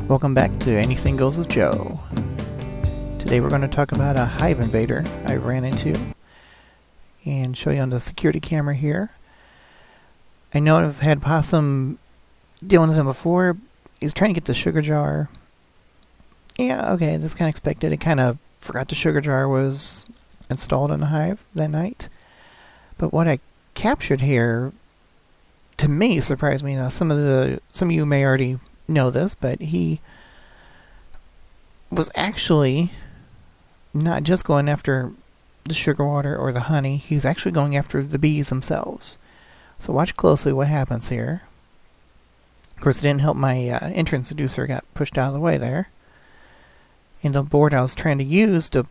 Welcome back to Anything Goes with Joe. Today we're going to talk about a hive invader I ran into and show you on the security camera here. I know I've had Opossum dealing with him before. He's trying to get the sugar jar. Yeah, okay, that's kind of expected. It kind of forgot the sugar jar was installed in the hive that night. But what I captured here, to me, surprised me. Now, some of you may already know this, but he was actually not just going after the sugar water or the honey. He was actually going after the bees themselves. So watch closely what happens here. Of course, it didn't help my entrance seducer got pushed out of the way there. And the board I was trying to use to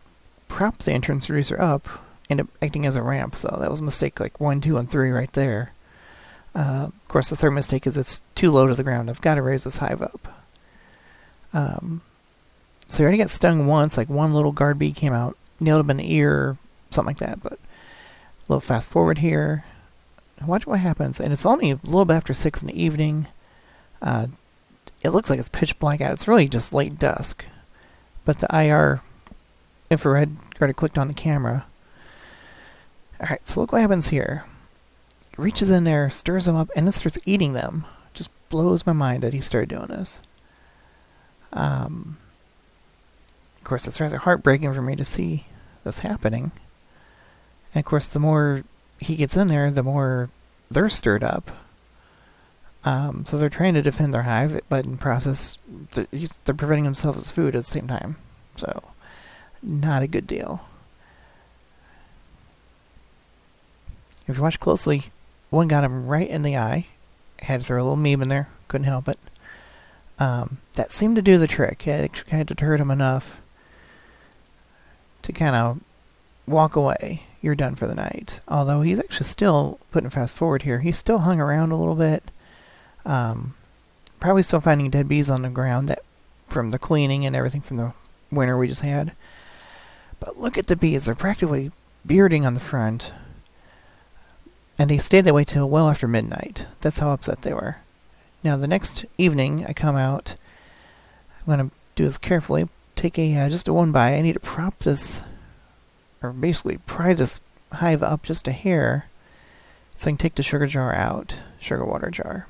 prop the entrance seducer up ended up acting as a ramp. So that was a mistake like 1, 2, and 3 right there. Of course, the third mistake is it's too low to the ground. I've got to raise this hive up. So he already got stung once, like one little guard bee came out, nailed him in the ear, something like that. But a little fast forward here. Watch what happens. And it's only a little bit after 6 in the evening. It looks like it's pitch black out. It's really just late dusk. But the IR infrared already clicked on the camera. Alright, so look what happens here. Reaches in there, stirs them up, and then starts eating them. Just blows my mind that he started doing this. Of course, it's rather heartbreaking for me to see this happening. And of course, the more he gets in there, the more they're stirred up. So they're trying to defend their hive, but in process, they're preventing themselves as food at the same time. So, not a good deal. If you watch closely, one got him right in the eye. Had to throw a little meme in there. Couldn't help it. That seemed to do the trick. It had deterred him enough to kind of walk away. You're done for the night. Although he's actually still, putting fast forward here, he's still hung around a little bit. Probably still finding dead bees on the ground that from the cleaning and everything from the winter we just had. But look at the bees. They're practically bearding on the front. And they stayed that way till well after midnight. That's how upset they were. Now, the next evening, I come out. I'm going to do this carefully. Take just a one by. I need to prop this, or basically pry this hive up just a hair, so I can take the sugar jar out, sugar water jar.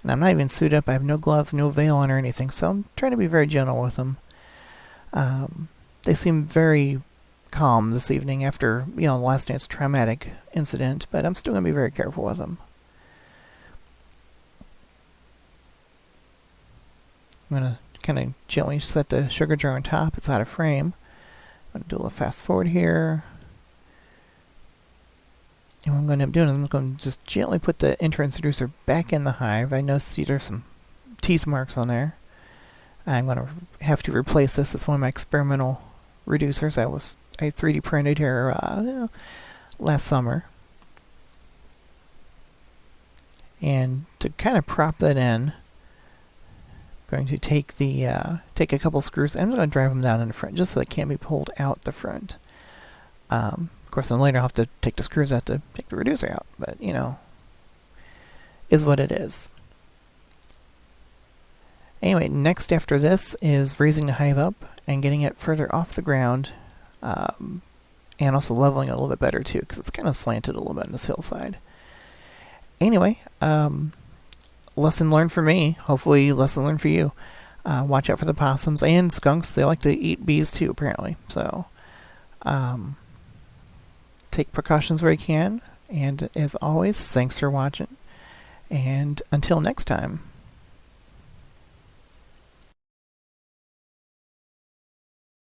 And I'm not even suited up. I have no gloves, no veil on or anything, so I'm trying to be very gentle with them. They seem very calm this evening after, last night's traumatic incident, but I'm still going to be very careful with them. I'm going to kind of gently set the sugar jar on top. It's out of frame. I'm going to do a little fast forward here. And what I'm going to end up doing is I'm going to just gently put the entrance seducer back in the hive. I noticed there's some teeth marks on there. I'm going to have to replace this. It's one of my experimental reducers I 3D printed here last summer. And to kind of prop that in, I'm going to take a couple screws. I'm going to drive them down in the front just so they can't be pulled out the front. Of course, then later I'll have to take the screws out to take the reducer out. But, is what it is. Anyway, next after this is raising the hive up and getting it further off the ground. And also leveling it a little bit better too, because it's kind of slanted a little bit on this hillside. Anyway, lesson learned for me. Hopefully, lesson learned for you. Watch out for the possums and skunks. They like to eat bees too, apparently. So, take precautions where you can. And as always, thanks for watching. And until next time.